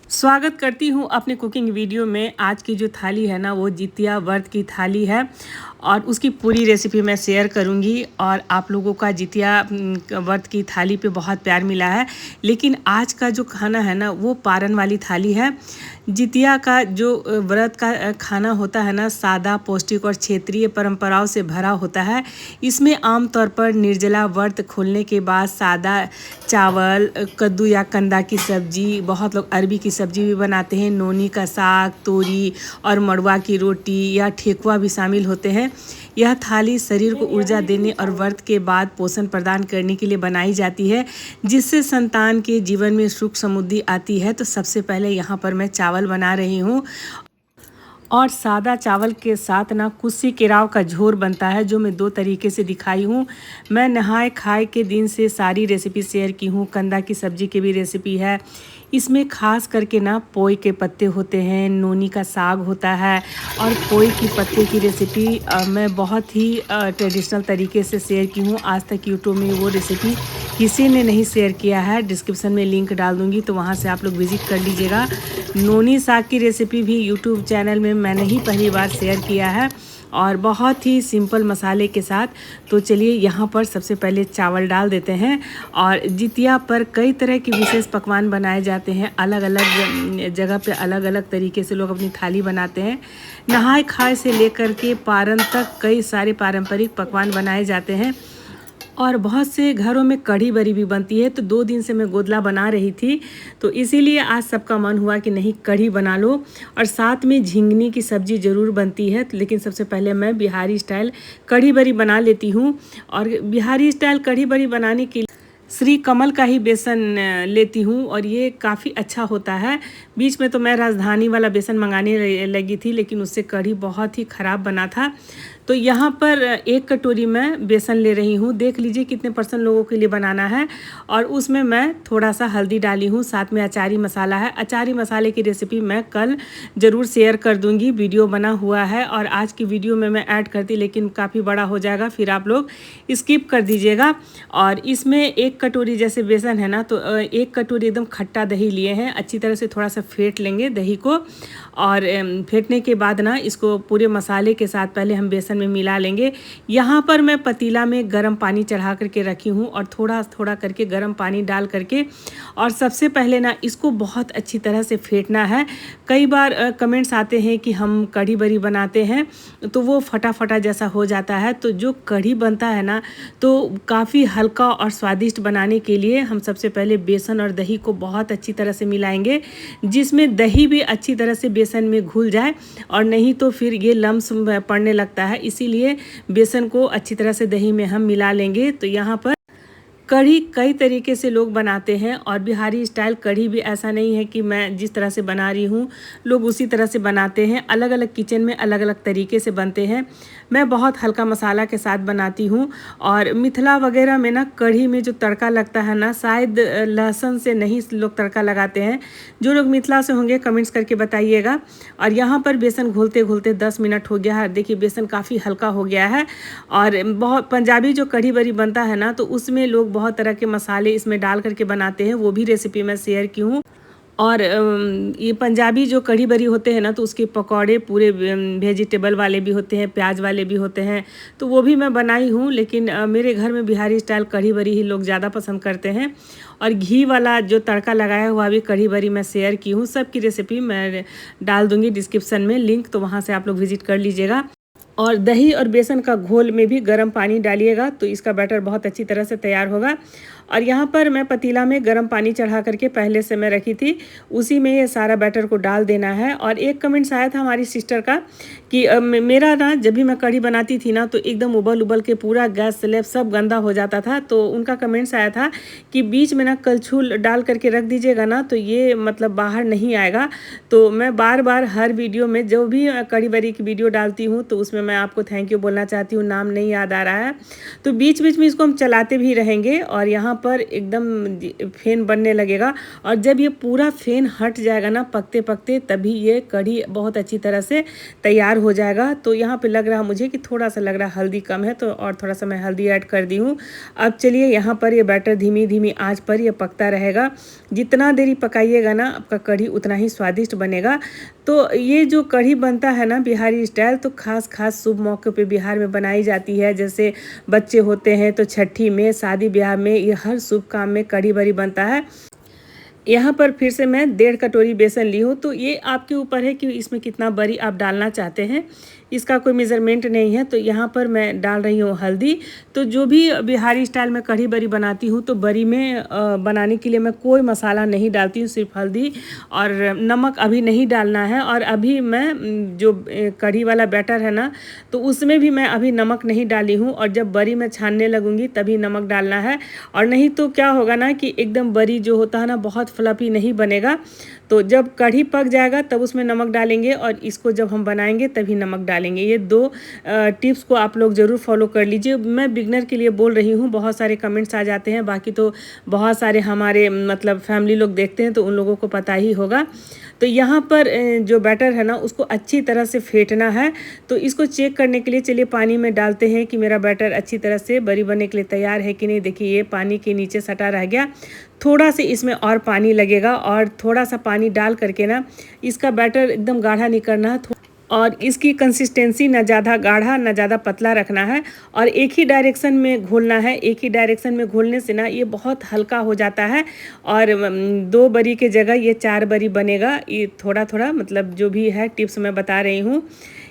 स्वागत करती हूँ अपने कुकिंग वीडियो में। आज की जो थाली है ना वो जितिया व्रत की थाली है और उसकी पूरी रेसिपी मैं शेयर करूँगी। और आप लोगों का जितिया व्रत की थाली पे बहुत प्यार मिला है, लेकिन आज का जो खाना है ना वो पारन वाली थाली है। जितिया का जो व्रत का खाना होता है ना, सादा, पौष्टिक और क्षेत्रीय परंपराओं से भरा होता है। इसमें आमतौर पर निर्जला व्रत खोलने के बाद सादा चावल, कद्दू या कंदा की सब्जी, बहुत लोग अरबी की सब्जी भी बनाते हैं, नोनी का साग, तोरी और मड़वा की रोटी या ठेकुआ भी शामिल होते हैं। यह थाली शरीर को ऊर्जा देने और व्रत के बाद पोषण प्रदान करने के लिए बनाई जाती है, जिससे संतान के जीवन में सुख समृद्धि आती है। तो सबसे पहले यहाँ पर मैं चावल बना रही हूँ और सादा चावल के साथ ना कुस्सी केराव का झोर बनता है, जो मैं 2 तरीके से दिखाई हूँ। मैं नहाए खाए के दिन से सारी रेसिपी शेयर की हूँ। कंदा की सब्जी की भी रेसिपी है। इसमें खास करके ना पोई के पत्ते होते हैं, नोनी का साग होता है और पोई की पत्ते की रेसिपी मैं बहुत ही ट्रेडिशनल तरीके से शेयर की हूँ। आज तक यूट्यूब में वो रेसिपी किसी ने नहीं शेयर किया है। डिस्क्रिप्शन में लिंक डाल दूँगी, तो वहाँ से आप लोग विजिट कर लीजिएगा। नोनी साग की रेसिपी भी यूट्यूब चैनल में मैंने ही पहली बार शेयर किया है और बहुत ही सिंपल मसाले के साथ। तो चलिए यहाँ पर सबसे पहले चावल डाल देते हैं। और जितिया पर कई तरह के विशेष पकवान बनाए जाते हैं। अलग अलग जगह पे अलग अलग तरीके से लोग अपनी थाली बनाते हैं। नहाए खाए से लेकर के पारन तक कई सारे पारंपरिक पकवान बनाए जाते हैं और बहुत से घरों में कढ़ी बरी भी बनती है। तो 2 दिन से मैं गोदला बना रही थी, तो इसीलिए आज सबका मन हुआ कि नहीं कढ़ी बना लो। और साथ में झिंगनी की सब्ज़ी ज़रूर बनती है, लेकिन सबसे पहले मैं बिहारी स्टाइल कढ़ी बरी बना लेती हूँ। और बिहारी स्टाइल कढ़ी बरी बनाने के लिए श्री कमल का ही बेसन लेती हूँ और ये काफ़ी अच्छा होता है। बीच में तो मैं राजधानी वाला बेसन मंगाने लगी थी, लेकिन उससे कढ़ी बहुत ही ख़राब बना था। तो यहाँ पर 1 कटोरी मैं बेसन ले रही हूँ। देख लीजिए कितने % लोगों के लिए बनाना है। और उसमें मैं थोड़ा सा हल्दी डाली हूँ, साथ में अचारी मसाला है। अचारी मसाले की रेसिपी मैं कल ज़रूर शेयर कर दूँगी, वीडियो बना हुआ है और आज की वीडियो में मैं ऐड करती, लेकिन काफ़ी बड़ा हो जाएगा, फिर आप लोग स्किप कर दीजिएगा। और इसमें 1 कटोरी जैसे बेसन है ना, तो 1 कटोरी एकदम खट्टा दही लिए हैं। अच्छी तरह से थोड़ा सा फेंट लेंगे दही को और फेंटने के बाद ना इसको पूरे मसाले के साथ पहले हम बेसन में मिला लेंगे। यहाँ पर मैं पतीला में गर्म पानी चढ़ा करके रखी हूँ और थोड़ा थोड़ा करके गर्म पानी डाल करके और सबसे पहले ना इसको बहुत अच्छी तरह से फेंटना है। कई बार कमेंट्स आते हैं कि हम कढ़ी बरी बनाते हैं तो वो फटा फटा जैसा हो जाता है। तो जो कढ़ी बनता है ना, तो काफ़ी हल्का और स्वादिष्ट बनाने के लिए हम सबसे पहले बेसन और दही को बहुत अच्छी तरह से मिलाएंगे, जिसमें दही भी अच्छी तरह से बेसन में घुल जाए, और नहीं तो फिर ये लम्स पड़ने लगता है। इसीलिए बेसन को अच्छी तरह से दही में हम मिला लेंगे। तो यहाँ पर कढ़ी कई तरीके से लोग बनाते हैं और बिहारी स्टाइल कढ़ी भी ऐसा नहीं है कि मैं जिस तरह से बना रही हूँ लोग उसी तरह से बनाते हैं। अलग अलग किचन में अलग अलग तरीके से बनते हैं। मैं बहुत हल्का मसाला के साथ बनाती हूँ। और मिथिला वगैरह में ना कढ़ी में जो तड़का लगता है ना, शायद लहसुन से नहीं लोग तड़का लगाते हैं। जो लोग मिथिला से होंगे कमेंट्स करके बताइएगा। और यहाँ पर बेसन घोलते घोलते 10 मिनट हो गया है। देखिए बेसन काफ़ी हल्का हो गया है। और बहुत पंजाबी जो कढ़ी बरी बनता है ना, तो उसमें लोग बहुत तरह के मसाले इसमें डाल करके बनाते हैं, वो भी रेसिपी मैं शेयर की हूँ। और ये पंजाबी जो कढ़ी बरी होते हैं ना, तो उसके पकौड़े पूरे वेजिटेबल वाले भी होते हैं, प्याज वाले भी होते हैं, तो वो भी मैं बनाई हूँ। लेकिन मेरे घर में बिहारी स्टाइल कढ़ी बरी ही लोग ज़्यादा पसंद करते हैं। और घी वाला जो तड़का लगाया हुआ भी कढ़ी बरी मैं शेयर की हूँ। सबकी रेसिपी मैं डाल दूँगी डिस्क्रिप्शन में लिंक, तो वहाँ से आप लोग विजिट कर लीजिएगा। और दही और बेसन का घोल में भी गर्म पानी डालिएगा, तो इसका बैटर बहुत अच्छी तरह से तैयार होगा। और यहाँ पर मैं पतीला में गर्म पानी चढ़ा करके पहले से मैं रखी थी, उसी में ये सारा बैटर को डाल देना है। और एक कमेंट्स आया था हमारी सिस्टर का कि मेरा ना जब भी मैं कढ़ी बनाती थी ना, तो एकदम उबल उबल के पूरा गैस स्लैब सब गंदा हो जाता था। तो उनका कमेंट्स आया था कि बीच में ना कलछुल डाल करके रख दीजिएगा ना, तो ये मतलब बाहर नहीं आएगा। तो मैं बार बार हर वीडियो में जो भी कढ़ी बरी की वीडियो डालती हूँ, तो उसमें मैं आपको थैंक यू बोलना चाहती हूँ। नाम नहीं याद आ रहा है, तो बीच बीच में इसको हम चलाते भी रहेंगे। और यहाँ यहाँ पर एकदम फेन बनने लगेगा। और जब ये पूरा फेन हट जाएगा ना पकते पकते, तभी ये कढ़ी बहुत अच्छी तरह से तैयार हो जाएगा। तो यहाँ पे लग रहा मुझे कि थोड़ा सा लग रहा हल्दी कम है, तो और थोड़ा सा मैं हल्दी ऐड कर दी हूँ। अब चलिए यहाँ पर ये बैटर धीमी धीमी आंच पर ये पकता रहेगा। जितना देरी पकाइएगा ना आपका कढ़ी उतना ही स्वादिष्ट बनेगा। तो ये जो कढ़ी बनता है ना बिहारी स्टाइल, तो खास खास शुभ मौके पे बिहार में बनाई जाती है। जैसे बच्चे होते हैं तो छठी में, शादी ब्याह में, ये हर शुभ काम में कढ़ी बड़ी बनता है। यहाँ पर फिर से मैं 1.5 कटोरी बेसन ली हूँ। तो ये आपके ऊपर है कि इसमें कितना बड़ी आप डालना चाहते हैं, इसका कोई मेज़रमेंट नहीं है। तो यहाँ पर मैं डाल रही हूँ हल्दी। तो जो भी बिहारी स्टाइल में कढ़ी बड़ी बनाती हूँ तो बड़ी में बनाने के लिए मैं कोई मसाला नहीं डालती हूँ, सिर्फ हल्दी और नमक अभी नहीं डालना है। और अभी मैं जो कढ़ी वाला बैटर है ना, तो उसमें भी मैं अभी नमक नहीं डाली हूँ। और जब बड़ी मैं छानने लगूँगी तभी नमक डालना है। और नहीं तो क्या होगा ना कि एकदम बड़ी जो होता है ना बहुत फ्लफी नहीं बनेगा। तो जब कढ़ी पक जाएगा तब उसमें नमक डालेंगे, और इसको जब हम बनाएंगे तभी नमक डालेंगे। ये 2 टिप्स को आप लोग ज़रूर फॉलो कर लीजिए। मैं बिगनर के लिए बोल रही हूँ, बहुत सारे कमेंट्स आ जाते हैं, बाकी तो बहुत सारे हमारे मतलब फैमिली लोग देखते हैं तो उन लोगों को पता ही होगा। तो यहाँ पर जो बैटर है ना उसको अच्छी तरह से फेंटना है। तो इसको चेक करने के लिए चलिए पानी में डालते हैं कि मेरा बैटर अच्छी तरह से बड़ी बनने के लिए तैयार है कि नहीं। देखिए ये पानी के नीचे सटा रह गया, थोड़ा से इसमें और पानी लगेगा। और थोड़ा सा पानी डाल करके ना इसका बैटर एकदम गाढ़ा नहीं करना है, और इसकी कंसिस्टेंसी ना ज़्यादा गाढ़ा ना ज़्यादा पतला रखना है। और एक ही डायरेक्शन में घोलना है। एक ही डायरेक्शन में घोलने से ना ये बहुत हल्का हो जाता है, और 2 बरी के जगह ये 4 बरी बनेगा। ये थोड़ा थोड़ा मतलब जो भी है टिप्स मैं बता रही हूँ।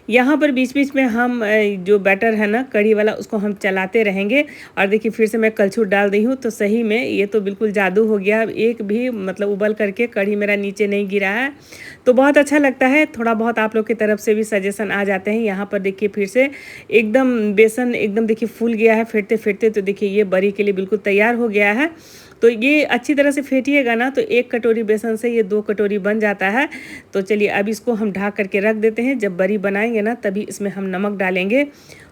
यहाँ पर बीच बीच में हम जो बैटर है ना कढ़ी वाला उसको हम चलाते रहेंगे। और देखिए फिर से मैं कलछुल डाल दी हूँ, तो सही में ये तो बिल्कुल जादू हो गया। एक भी मतलब उबल करके कढ़ी मेरा नीचे नहीं गिरा है, तो बहुत अच्छा लगता है। थोड़ा बहुत आप लोग की तरफ से भी सजेशन आ जाते हैं। यहाँ पर देखिए फिर से एकदम बेसन एकदम देखिए फूल गया है फेंटते फेंटते। तो देखिए ये बरी के लिए बिल्कुल तैयार हो गया है। तो ये अच्छी तरह से फेंटिएगा ना तो 1 कटोरी बेसन से ये 2 कटोरी बन जाता है। तो चलिए अब इसको हम ढक करके रख देते हैं। जब बरी बनाएंगे ना तभी इसमें हम नमक डालेंगे।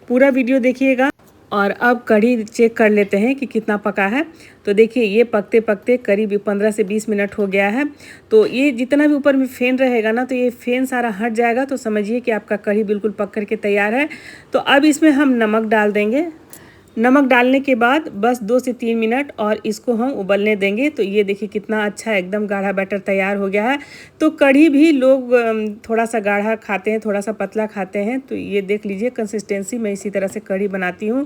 पूरा वीडियो देखिएगा। और अब कढ़ी चेक कर लेते हैं कि कितना पका है। तो देखिए ये पकते पकते करीब 15 से 20 मिनट हो गया है। तो ये जितना भी ऊपर में फेन रहेगा ना तो ये फेन सारा हट जाएगा। तो समझिए कि आपका कढ़ी बिल्कुल पक करके तैयार है। तो अब इसमें हम नमक डाल देंगे। नमक डालने के बाद बस 2 से 3 मिनट और इसको हम उबलने देंगे। तो ये देखिए कितना अच्छा एकदम गाढ़ा बैटर तैयार हो गया है। तो कढ़ी भी लोग थोड़ा सा गाढ़ा खाते हैं, थोड़ा सा पतला खाते हैं। तो ये देख लीजिए कंसिस्टेंसी, मैं इसी तरह से कढ़ी बनाती हूँ।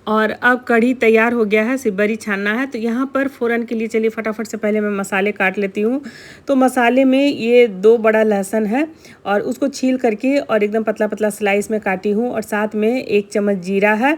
और अब कढ़ी तैयार हो गया है, सिर्फ बरी छानना है। तो यहाँ पर फ़ौरन के लिए चलिए फटाफट से पहले मैं मसाले काट लेती हूँ। तो मसाले में ये 2 बड़ा लहसुन है और उसको छील करके और एकदम पतला पतला स्लाइस में काटी हूँ। और साथ में 1 चम्मच जीरा है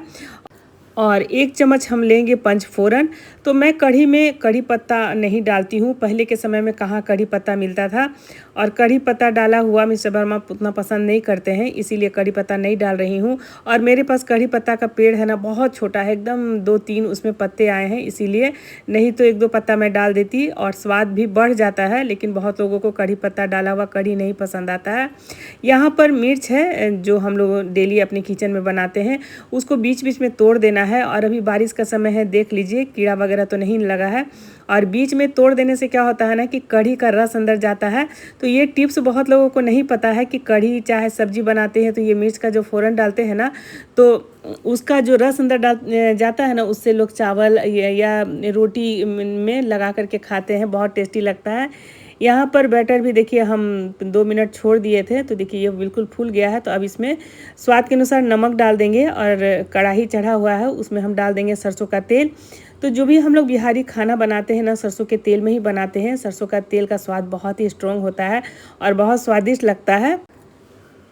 और 1 चम्मच हम लेंगे पंचफोरन। तो मैं कढ़ी में कढ़ी पत्ता नहीं डालती हूँ। पहले के समय में कहाँ कढ़ी पत्ता मिलता था, और कढ़ी पत्ता डाला हुआ मिस्टर वर्मा उतना पसंद नहीं करते हैं, इसीलिए कढ़ी पत्ता नहीं डाल रही हूँ। और मेरे पास कढ़ी पत्ता का पेड़ है ना बहुत छोटा है, एकदम 2-3 उसमें पत्ते आए हैं, इसीलिए। नहीं तो 1-2 पत्ता मैं डाल देती और स्वाद भी बढ़ जाता है। लेकिन बहुत लोगों को कढ़ी पत्ता डाला हुआ कढ़ी नहीं पसंद आता है। यहाँ पर मिर्च है जो हम लोग डेली अपने किचन में बनाते हैं, उसको बीच बीच में तोड़ देना है। और अभी बारिश का समय है, देख लीजिए कीड़ा वगैरह तो नहीं लगा है। और बीच में तोड़ देने से क्या होता है ना कि कढ़ी का रस अंदर जाता है। तो ये टिप्स बहुत लोगों को नहीं पता है कि कढ़ी चाहे सब्जी बनाते हैं तो ये मिर्च का जो फ़ौरन डालते हैं ना, तो उसका जो रस अंदर डाल जाता है ना, उससे लोग चावल या रोटी में लगा करके खाते हैं, बहुत टेस्टी लगता है। यहाँ पर बैटर भी देखिए हम 2 मिनट छोड़ दिए थे, तो देखिए ये बिल्कुल फूल गया है। तो अब इसमें स्वाद के अनुसार नमक डाल देंगे। और कढ़ाई चढ़ा हुआ है उसमें हम डाल देंगे सरसों का तेल। तो जो भी हम लोग बिहारी खाना बनाते हैं ना सरसों के तेल में ही बनाते हैं। सरसों का तेल का स्वाद बहुत ही स्ट्रॉन्ग होता है और बहुत स्वादिष्ट लगता है।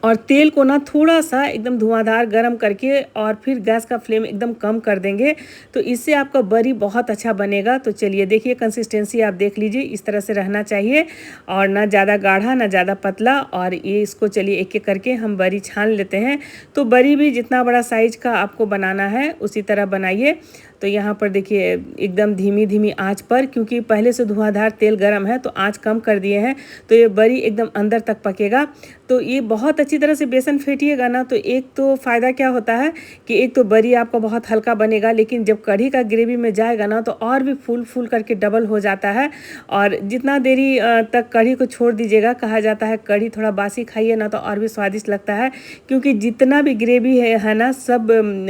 और तेल को ना थोड़ा सा एकदम धुआंधार गरम करके और फिर गैस का फ्लेम एकदम कम कर देंगे, तो इससे आपका बरी बहुत अच्छा बनेगा। तो चलिए देखिए कंसिस्टेंसी आप देख लीजिए, इस तरह से रहना चाहिए, और ना ज़्यादा गाढ़ा ना ज़्यादा पतला। और ये इसको चलिए एक एक करके हम बरी छान लेते हैं। तो बरी भी जितना बड़ा साइज का आपको बनाना है उसी तरह बनाइए। तो यहाँ पर देखिए एकदम धीमी धीमी आंच पर, क्योंकि पहले से धुआंधार तेल गर्म है तो आंच कम कर दिए हैं, तो ये बरी एकदम अंदर तक पकेगा। तो ये बहुत अच्छी तरह से बेसन फेंटिएगा ना, तो एक तो फ़ायदा क्या होता है कि एक तो बरी आपका बहुत हल्का बनेगा, लेकिन जब कढ़ी का ग्रेवी में जाएगा ना तो और भी फूल फूल करके डबल हो जाता है। और जितना देरी तक कढ़ी को छोड़ दीजिएगा, कहा जाता है कढ़ी थोड़ा बासी खाइए ना तो और भी स्वादिष्ट लगता है, क्योंकि जितना भी ग्रेवी है ना सब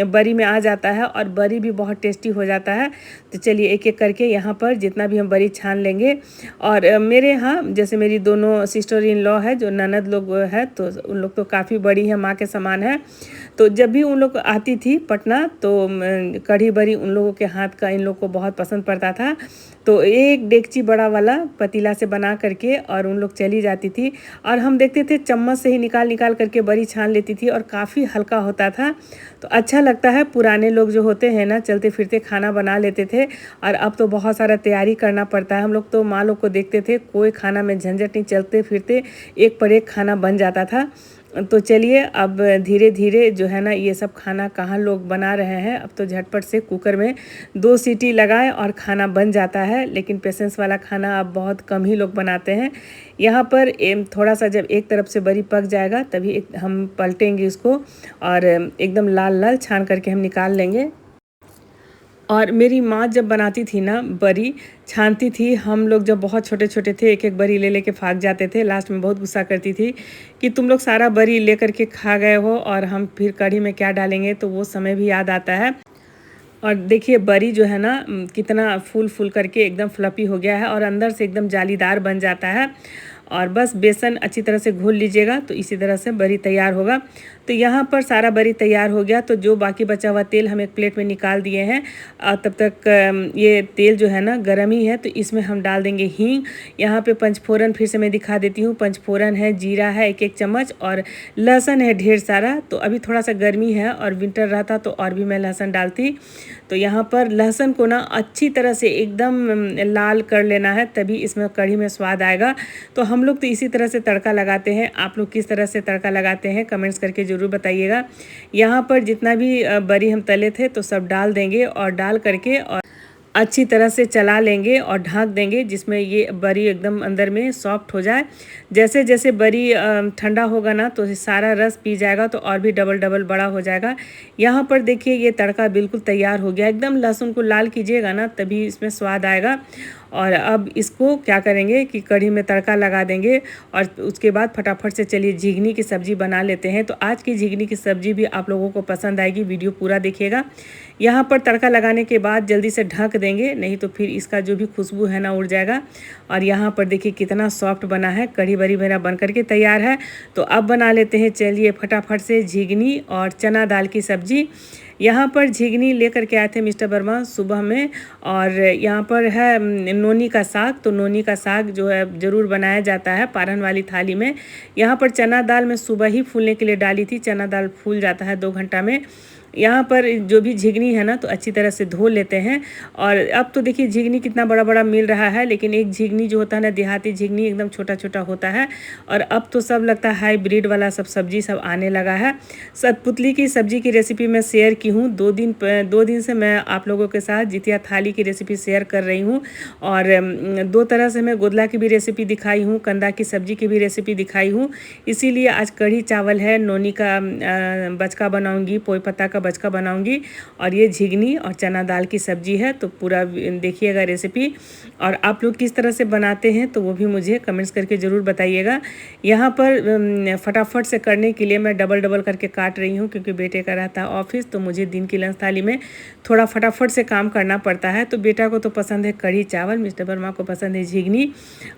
बरी में आ जाता है और बरी भी बहुत टेस्टी हो जाता है। तो चलिए एक एक करके यहाँ पर जितना भी हम बरी छान लेंगे। और मेरे यहाँ जैसे मेरी दोनों सिस्टर इन लॉ है, जो ननद लोग है, तो उन लोग तो काफ़ी बड़ी है, माँ के समान है। तो जब भी उन लोग आती थी पटना तो कढ़ी बरी उन लोगों के हाथ का इन लोग को बहुत पसंद पड़ता था। तो एक डेगची बड़ा वाला पतीला से बना करके और उन लोग चली जाती थी, और हम देखते थे चम्मच से ही निकाल निकाल करके बरी छान लेती थी और काफ़ी हल्का होता था। तो अच्छा लगता है, पुराने लोग जो होते हैं ना चलते फिरते खाना बना लेते थे, और अब तो बहुत सारा तैयारी करना पड़ता है। हम लोग तो माँ लोग को देखते थे, कोई खाना में झंझट नहीं, चलते फिरते एक पर एक खाना बन जाता था। तो चलिए अब धीरे धीरे जो है ना ये सब खाना कहाँ लोग बना रहे हैं, अब तो झटपट से कुकर में 2 सीटी लगाए और खाना बन जाता है। लेकिन पेशेंस वाला खाना अब बहुत कम ही लोग बनाते हैं। यहाँ पर थोड़ा सा जब एक तरफ से बरी पक जाएगा तभी हम पलटेंगे इसको, और एकदम लाल लाल छान करके हम निकाल लेंगे। और मेरी माँ जब बनाती थी ना बरी छानती थी, हम लोग जब बहुत छोटे छोटे थे एक एक बरी ले लेके भाग जाते थे। लास्ट में बहुत गुस्सा करती थी कि तुम लोग सारा बरी ले करके खा गए हो और हम फिर कढ़ी में क्या डालेंगे। तो वो समय भी याद आता है। और देखिए बरी जो है ना कितना फूल फूल करके एकदम फ्लफी हो गया है और अंदर से एकदम जालीदार बन जाता है। और बस बेसन अच्छी तरह से घोल लीजिएगा तो इसी तरह से बरी तैयार होगा। तो यहाँ पर सारा बरी तैयार हो गया, तो जो बाकी बचा हुआ तेल हम एक प्लेट में निकाल दिए हैं। तब तक ये तेल जो है ना गर्म ही है, तो इसमें हम डाल देंगे हींग। यहाँ पे पंचफोरन फिर से मैं दिखा देती हूँ, पंचफोरन है, जीरा है 1-1 चम्मच, और लहसुन है ढेर सारा। तो अभी थोड़ा सा गर्मी है और विंटर रहता तो और भी मैं लहसुन डालती। तो यहाँ पर लहसुन को ना अच्छी तरह से एकदम लाल कर लेना है, तभी इसमें कढ़ी में स्वाद आएगा। तो हम लोग तो इसी तरह से तड़का लगाते हैं। आप लोग किस तरह से तड़का लगाते हैं कमेंट्स करके ज़रूर बताइएगा। यहाँ पर जितना भी बरी हम तले थे तो सब डाल देंगे, और डाल करके और अच्छी तरह से चला लेंगे और ढक देंगे, जिसमें ये बरी एकदम अंदर में सॉफ्ट हो जाए। जैसे जैसे बरी ठंडा होगा ना तो सारा रस पी जाएगा, तो और भी डबल डबल बड़ा हो जाएगा। यहाँ पर देखिए ये तड़का बिल्कुल तैयार हो गया। एकदम लहसुन को लाल कीजिएगा ना तभी इसमें स्वाद आएगा। और अब इसको क्या करेंगे कि कढ़ी में तड़का लगा देंगे, और उसके बाद फटाफट से चलिए झिंगनी की सब्ज़ी बना लेते हैं। तो आज की झिंगनी की सब्ज़ी भी आप लोगों को पसंद आएगी, वीडियो पूरा देखिएगा। यहाँ पर तड़का लगाने के बाद जल्दी से ढक देंगे, नहीं तो फिर इसका जो भी खुशबू है ना उड़ जाएगा। और यहाँ पर देखिए कितना सॉफ्ट बना है, कढ़ी बरी मेरा बन करके तैयार है। तो अब बना लेते हैं चलिए फटाफट से झिंगनी और चना दाल की सब्ज़ी। यहाँ पर झिंगनी लेकर के आए थे मिस्टर वर्मा सुबह में, और यहाँ पर है नोनी का साग। तो नोनी का साग जो है ज़रूर बनाया जाता है पारन वाली थाली में। यहाँ पर चना दाल मैं सुबह ही फूलने के लिए डाली थी, चना दाल फूल जाता है 2 घंटा में। यहाँ पर जो भी झिंगनी है ना तो अच्छी तरह से धो लेते हैं। और अब तो देखिए झिंगनी कितना बड़ा बड़ा मिल रहा है, लेकिन एक झिंगनी जो होता है ना देहाती झिंगनी एकदम छोटा छोटा होता है। और अब तो सब लगता है हाइब्रिड वाला सब सब्जी सब आने लगा है। सतपुतली की सब्जी की रेसिपी मैं शेयर की हूँ 2 दिन से मैं आप लोगों के साथ जितिया थाली की रेसिपी शेयर कर रही हूँ। और 2 तरह से मैं गोदला की भी रेसिपी दिखाई हूँ, कंदा की सब्जी की भी रेसिपी दिखाई हूँ। इसीलिए आज कढ़ी चावल है, नोनी का बचका बनाऊँगी, पोई पत्ता का बचका बनाऊंगी, और ये झिंगनी और चना दाल की सब्जी है। तो पूरा देखिएगा रेसिपी, और आप लोग किस तरह से बनाते हैं तो वो भी मुझे कमेंट्स करके ज़रूर बताइएगा। यहाँ पर फटाफट से करने के लिए मैं डबल डबल करके काट रही हूँ, क्योंकि बेटे का रहता है ऑफिस, तो मुझे दिन की लंच थाली में थोड़ा फटाफट से काम करना पड़ता है। तो बेटा को तो पसंद है कढ़ी चावल, मिस्टर वर्मा को पसंद है झिंगनी,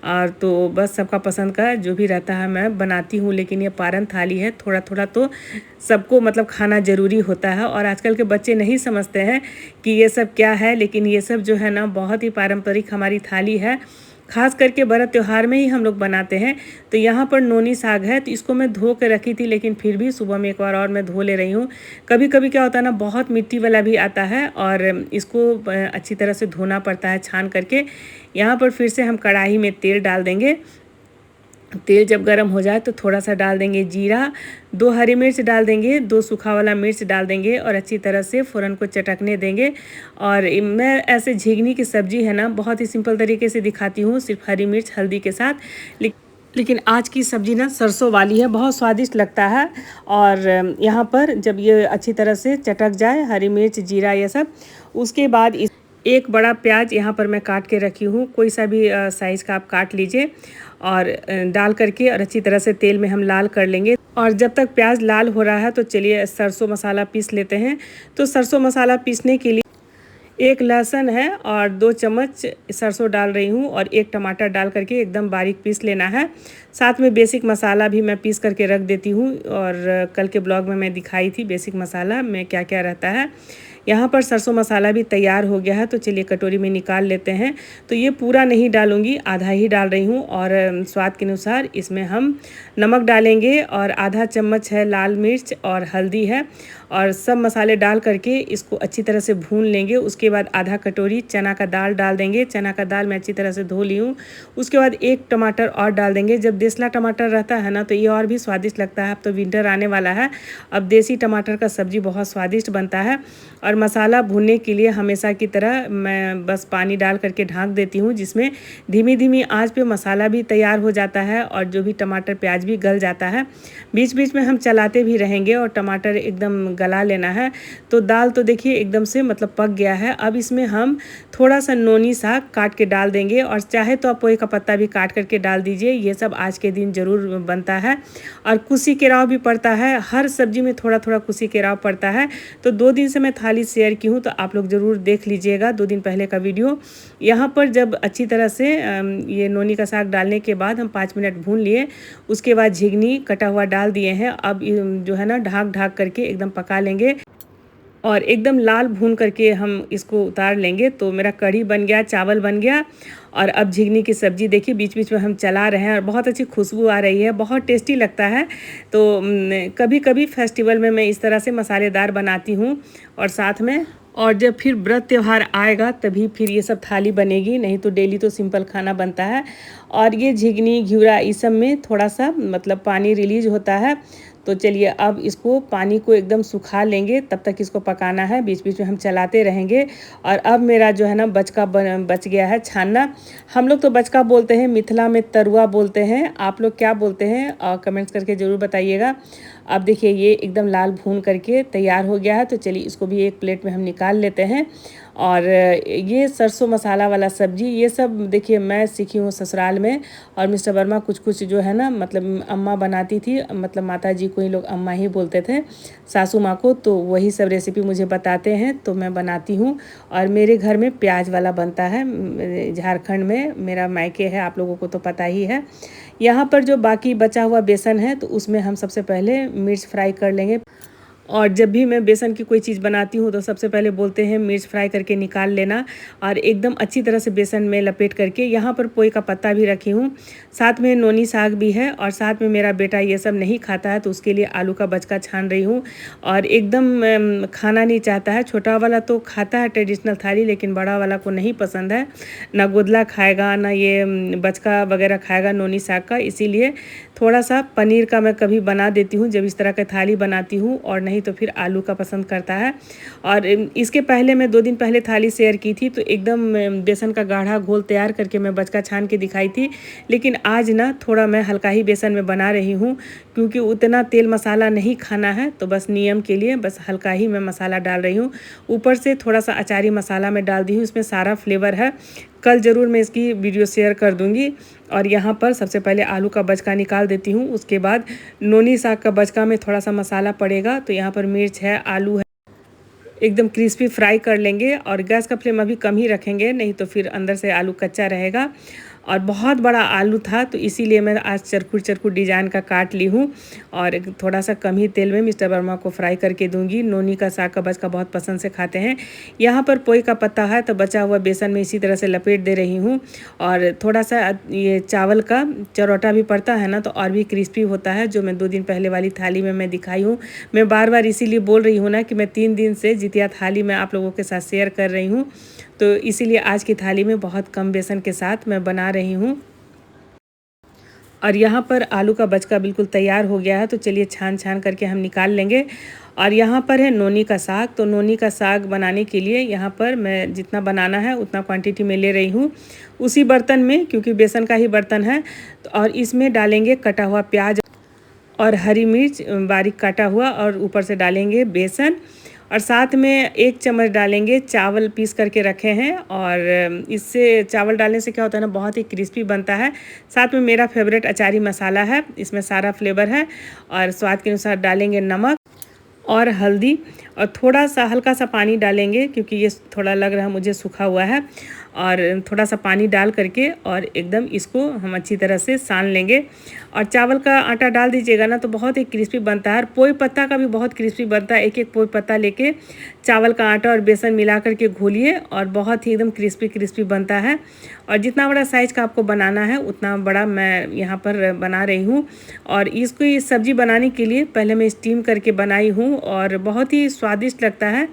और तो बस सबका पसंद का जो भी रहता है मैं बनाती हूँ। लेकिन ये पारन थाली है, थोड़ा थोड़ा तो सबको मतलब खाना ज़रूरी होता है। और आजकल के बच्चे नहीं समझते हैं कि ये सब क्या है, लेकिन ये सब जो है ना बहुत ही पारंपरिक हमारी थाली है, खास करके व्रत त्यौहार में ही हम लोग बनाते हैं। तो यहाँ पर नोनी साग है, तो इसको मैं धो के रखी थी, लेकिन फिर भी सुबह में एक बार और मैं धो ले रही हूँ। कभी कभी क्या होता है ना बहुत मिट्टी वाला भी आता है, और इसको अच्छी तरह से धोना पड़ता है छान करके। यहाँ पर फिर से हम कढ़ाई में तेल डाल देंगे, तेल जब गर्म हो जाए तो थोड़ा सा डाल देंगे जीरा, 2 हरी मिर्च डाल देंगे, 2 सूखा वाला मिर्च डाल देंगे और अच्छी तरह से फ़ौरन को चटकने देंगे। और मैं ऐसे झिंगनी की सब्ज़ी है ना बहुत ही सिंपल तरीके से दिखाती हूँ, सिर्फ हरी मिर्च हल्दी के साथ। लेकिन आज की सब्ज़ी ना सरसों वाली है, बहुत स्वादिष्ट लगता है। और यहाँ पर जब ये अच्छी तरह से चटक जाए हरी मिर्च जीरा ये सब, उसके बाद इस एक बड़ा प्याज यहाँ पर मैं काट के रखी हूँ, कोई सा भी साइज़ का आप काट लीजिए और डाल करके और अच्छी तरह से तेल में हम लाल कर लेंगे। और जब तक प्याज लाल हो रहा है तो चलिए सरसों मसाला पीस लेते हैं। तो सरसों मसाला पीसने के लिए 1 लहसुन है और 2 चम्मच सरसों डाल रही हूँ और 1 टमाटर डाल करके एकदम बारीक पीस लेना है। साथ में बेसिक मसाला भी मैं पीस करके रख देती हूँ और कल के ब्लॉग में मैं दिखाई थी बेसिक मसाला में क्या क्या रहता है। यहाँ पर सरसों मसाला भी तैयार हो गया है, तो चलिए कटोरी में निकाल लेते हैं। तो ये पूरा नहीं डालूँगी, आधा ही डाल रही हूँ। और स्वाद के अनुसार इसमें हम नमक डालेंगे और आधा चम्मच है लाल मिर्च और हल्दी है। और सब मसाले डाल करके इसको अच्छी तरह से भून लेंगे। उसके बाद आधा कटोरी चना का दाल डाल देंगे। चना का दाल मैं अच्छी तरह से धो ली हूँ। उसके बाद 1 टमाटर और डाल देंगे। जब देसला टमाटर रहता है ना तो ये और भी स्वादिष्ट लगता है। अब तो विंटर आने वाला है, अब देसी टमाटर का सब्ज़ी बहुत स्वादिष्ट बनता है। और मसाला भूनने के लिए हमेशा की तरह मैं बस पानी डाल करके ढाँक देती हूँ, जिसमें धीमी धीमी आंच पे मसाला भी तैयार हो जाता है और जो भी टमाटर प्याज भी गल जाता है। बीच बीच में हम चलाते भी रहेंगे और टमाटर एकदम गला लेना है। तो दाल तो देखिए एकदम से मतलब पक गया है। अब इसमें हम थोड़ा सा नोनी साग काट के डाल देंगे और चाहे तो आप पोहे का पत्ता भी काट करके डाल दीजिए। ये सब आज के दिन ज़रूर बनता है। और कुसी केराव भी पड़ता है, हर सब्जी में थोड़ा थोड़ा कुसी केराव पड़ता है। तो 2 दिन से मैं थाली शेयर की हूँ, तो आप लोग ज़रूर देख लीजिएगा 2 दिन पहले का वीडियो। यहाँ पर जब अच्छी तरह से ये नोनी का साग डालने के बाद हम 5 मिनट भून लिए। उसके बाद झिंगनी कटा हुआ डाल दिए हैं। अब जो है ना ढाक ढाक करके एकदम पका लेंगे और एकदम लाल भून करके हम इसको उतार लेंगे। तो मेरा कढ़ी बन गया, चावल बन गया। और अब झिंगनी की सब्ज़ी देखिए बीच बीच में हम चला रहे हैं और बहुत अच्छी खुशबू आ रही है, बहुत टेस्टी लगता है। तो कभी कभी फेस्टिवल में मैं इस तरह से मसालेदार बनाती हूँ। और साथ में और जब फिर व्रत त्यौहार आएगा तभी फिर ये सब थाली बनेगी, नहीं तो डेली तो सिंपल खाना बनता है। और ये झिंगनी घिउरा इस सब में थोड़ा सा मतलब पानी रिलीज होता है। तो चलिए अब इसको पानी को एकदम सुखा लेंगे, तब तक इसको पकाना है, बीच बीच में हम चलाते रहेंगे। और अब मेरा जो है ना बच गया है छानना। हम लोग तो बचका बोलते हैं, मिथिला में तरुआ बोलते हैं, आप लोग क्या बोलते हैं कमेंट्स करके ज़रूर बताइएगा। अब देखिए ये एकदम लाल भून करके तैयार हो गया है। तो चलिए इसको भी एक प्लेट में हम निकाल लेते हैं। और ये सरसों मसाला वाला सब्ज़ी ये सब देखिए मैं सीखी हूँ ससुराल में। और मिस्टर वर्मा कुछ कुछ जो है ना मतलब अम्मा बनाती थी, मतलब माता जी को ही लोग अम्मा ही बोलते थे, सासू माँ को। तो वही सब रेसिपी मुझे बताते हैं तो मैं बनाती हूँ। और मेरे घर में प्याज वाला बनता है, झारखंड में मेरा मायके है, आप लोगों को तो पता ही है। यहाँ पर जो बाकी बचा हुआ बेसन है तो उसमें हम सबसे पहले मिर्च फ्राई कर लेंगे। और जब भी मैं बेसन की कोई चीज़ बनाती हूँ तो सबसे पहले बोलते हैं मिर्च फ्राई करके निकाल लेना। और एकदम अच्छी तरह से बेसन में लपेट करके यहाँ पर पोई का पत्ता भी रखी हूँ, साथ में नोनी साग भी है। और साथ में मेरा बेटा ये सब नहीं खाता है तो उसके लिए आलू का बचका छान रही हूँ। और एकदम खाना नहीं चाहता है, छोटा वाला तो खाता है ट्रेडिशनल थाली, लेकिन बड़ा वाला को नहीं पसंद है, ना गुदला खाएगा ना ये बचका वगैरह खाएगा नोनी साग का। इसीलिए थोड़ा सा पनीर का मैं कभी बना देती हूँ जब इस तरह का थाली बनाती हूँ, और नहीं तो फिर आलू का पसंद करता है। और इसके पहले मैं 2 दिन पहले थाली शेयर की थी तो एकदम बेसन का गाढ़ा घोल तैयार करके मैं बचका छान के दिखाई थी। लेकिन आज ना थोड़ा मैं हल्का ही बेसन में बना रही हूँ, क्योंकि उतना तेल मसाला नहीं खाना है, तो बस नियम के लिए बस हल्का ही मैं मसाला डाल रही हूँ। ऊपर से थोड़ा सा अचारी मसाला मैं डाल दी हूँ, इसमें सारा फ्लेवर है। कल ज़रूर मैं इसकी वीडियो शेयर कर दूँगी। और यहाँ पर सबसे पहले आलू का बचका निकाल देती हूँ, उसके बाद नोनी साग का बचका में थोड़ा सा मसाला पड़ेगा। तो यहाँ पर मिर्च है, आलू है, एकदम क्रिस्पी फ्राई कर लेंगे। और गैस का फ्लेम अभी कम ही रखेंगे, नहीं तो फिर अंदर से आलू कच्चा रहेगा। और बहुत बड़ा आलू था तो इसीलिए मैं आज चरखुर चरखुर डिज़ाइन का काट ली हूँ। और थोड़ा सा कम ही तेल में मिस्टर वर्मा को फ्राई करके दूंगी। नोनी का साग का बचका बहुत पसंद से खाते हैं। यहाँ पर पोई का पत्ता है तो बचा हुआ बेसन में इसी तरह से लपेट दे रही हूँ। और थोड़ा सा ये चावल का चरौटा भी पड़ता है ना तो और भी क्रिस्पी होता है, जो मैं 2 दिन पहले वाली थाली में मैं दिखाई हूँ। मैं बार बार इसीलिए बोल रही हूँ ना कि मैं 3 दिन से जितिया थाली में आप लोगों के साथ शेयर कर रही हूँ, तो इसीलिए आज की थाली में बहुत कम बेसन के साथ मैं बना रही हूँ। और यहाँ पर आलू का बचका बिल्कुल तैयार हो गया है, तो चलिए छान छान करके हम निकाल लेंगे। और यहाँ पर है नोनी का साग। तो नोनी का साग बनाने के लिए यहाँ पर मैं जितना बनाना है उतना क्वांटिटी में ले रही हूँ उसी बर्तन में, क्योंकि बेसन का ही बर्तन है। तो और इसमें डालेंगे कटा हुआ प्याज और हरी मिर्च बारीक काटा हुआ, और ऊपर से डालेंगे बेसन, और साथ में 1 चम्मच डालेंगे चावल पीस करके रखे हैं। और इससे चावल डालने से क्या होता है ना, बहुत ही क्रिस्पी बनता है। साथ में मेरा फेवरेट अचारी मसाला है, इसमें सारा फ्लेवर है। और स्वाद के अनुसार डालेंगे नमक और हल्दी, और थोड़ा सा हल्का सा पानी डालेंगे, क्योंकि ये थोड़ा लग रहा है मुझे सूखा हुआ है। और थोड़ा सा पानी डाल करके और एकदम इसको हम अच्छी तरह से सान लेंगे। और चावल का आटा डाल दीजिएगा ना, तो बहुत ही क्रिस्पी बनता है। और पोई पत्ता का भी बहुत क्रिस्पी बनता है। एक पोई पत्ता लेके चावल का आटा और बेसन मिला करके घोलिए, और बहुत ही एकदम क्रिस्पी बनता है। और जितना बड़ा साइज़ का आपको बनाना है उतना बड़ा मैं यहाँ पर बना रही हूँ। और इसको इस सब्ज़ी बनाने के लिए पहले मैं स्टीम करके बनाई हूँ, और बहुत ही स्वादिष्ट लगता है।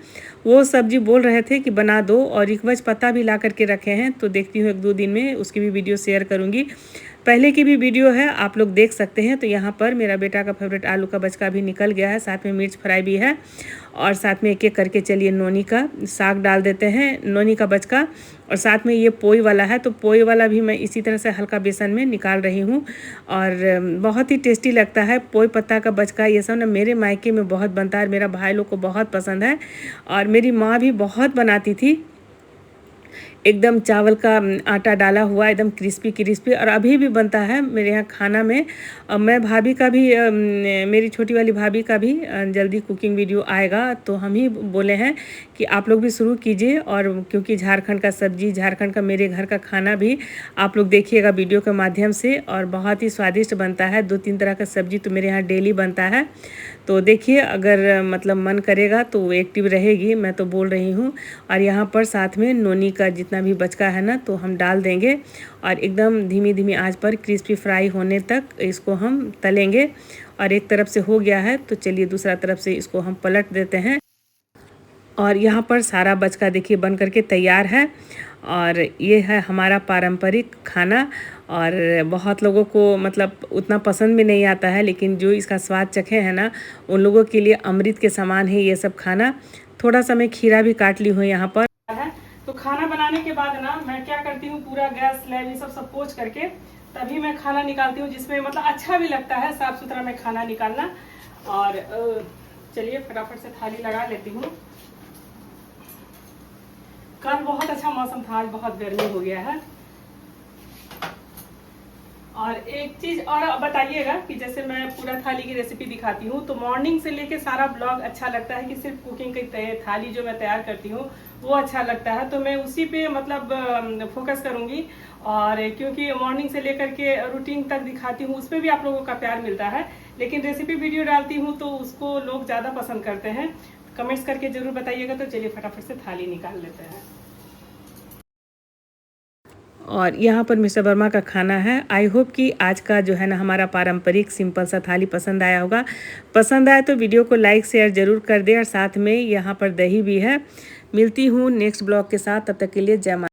वो सब्जी बोल रहे थे कि बना दो, और रिकवच पत्ता भी ला करके रखे हैं, तो देखती हूँ 1-2 दिन में उसकी भी वीडियो शेयर करूँगी। पहले की भी वीडियो है, आप लोग देख सकते हैं। तो यहाँ पर मेरा बेटा का फेवरेट आलू का बचका भी निकल गया है, साथ में मिर्च फ्राई भी है। और साथ में एक करके चलिए नोनी का साग डाल देते हैं, नोनी का बचका। और साथ में ये पोई वाला है, तो पोई वाला भी मैं इसी तरह से हल्का बेसन में निकाल रही हूँ, और बहुत ही टेस्टी लगता है पोई पत्ता का बचका। ये सब ना मेरे मायके में बहुत बनता है, मेरा भाई लोग को बहुत पसंद है, और मेरी माँ भी बहुत बनाती थी। एकदम चावल का आटा डाला हुआ, एकदम क्रिस्पी, और अभी भी बनता है मेरे यहाँ खाना में। मैं भाभी का भी मेरी छोटी वाली भाभी का भी जल्दी कुकिंग वीडियो आएगा, तो हम ही बोले हैं कि आप लोग भी शुरू कीजिए। और क्योंकि झारखंड का सब्जी, झारखंड का मेरे घर का खाना भी आप लोग देखिएगा वीडियो के माध्यम से, और बहुत ही स्वादिष्ट बनता है। 2-3 तरह का सब्जी तो मेरे यहाँ डेली बनता है। तो देखिए, अगर मतलब मन करेगा तो वो एक्टिव रहेगी, मैं तो बोल रही हूँ। और यहाँ पर साथ में नोनी का जितना भी बचका है ना, तो हम डाल देंगे, और एकदम धीमी आंच पर क्रिस्पी फ्राई होने तक इसको हम तलेंगे। और एक तरफ से हो गया है, तो चलिए दूसरा तरफ से इसको हम पलट देते हैं। और यहाँ पर सारा बचका देखिए बन करके तैयार है। और ये है हमारा पारंपरिक खाना, और बहुत लोगों को मतलब उतना पसंद भी नहीं आता है, लेकिन जो इसका स्वाद चखे हैं ना, उन लोगों के लिए अमृत के समान है ये सब खाना। थोड़ा सा मैं खीरा भी काट ली हूँ यहाँ पर। तो खाना बनाने के बाद ना मैं क्या करती हूँ, पूरा गैस स्लैब ये सब पोंछ करके तभी मैं खाना निकालती हूँ, जिसमें मतलब अच्छा भी लगता है साफ सुथरा में खाना निकालना। और चलिए फटाफट से थाली लगा लेती हूँ। कल बहुत अच्छा मौसम था, आज बहुत गर्मी हो गया है। और एक चीज और बताइएगा कि जैसे मैं पूरा थाली की रेसिपी दिखाती हूँ, तो मॉर्निंग से लेके सारा ब्लॉग अच्छा लगता है कि सिर्फ कुकिंग की थाली जो मैं तैयार करती हूँ वो अच्छा लगता है, तो मैं उसी पे मतलब फोकस करूँगी। और क्योंकि मॉर्निंग से लेकर के रूटीन तक दिखाती हूँ, उसमें भी आप लोगों का प्यार मिलता है, लेकिन रेसिपी वीडियो डालती हूँ तो उसको लोग ज़्यादा पसंद करते हैं। कमेंट्स करके ज़रूर बताइएगा। तो चलिए फटाफट से थाली निकाल लेते हैं। और यहाँ पर मिस्टर वर्मा का खाना है। आई होप कि आज का जो है ना हमारा पारंपरिक सिंपल सा थाली पसंद आया होगा। पसंद आया तो वीडियो को लाइक शेयर ज़रूर कर दे, और साथ में यहाँ पर दही भी है। मिलती हूँ नेक्स्ट ब्लॉग के साथ, तब तक के लिए जय माता।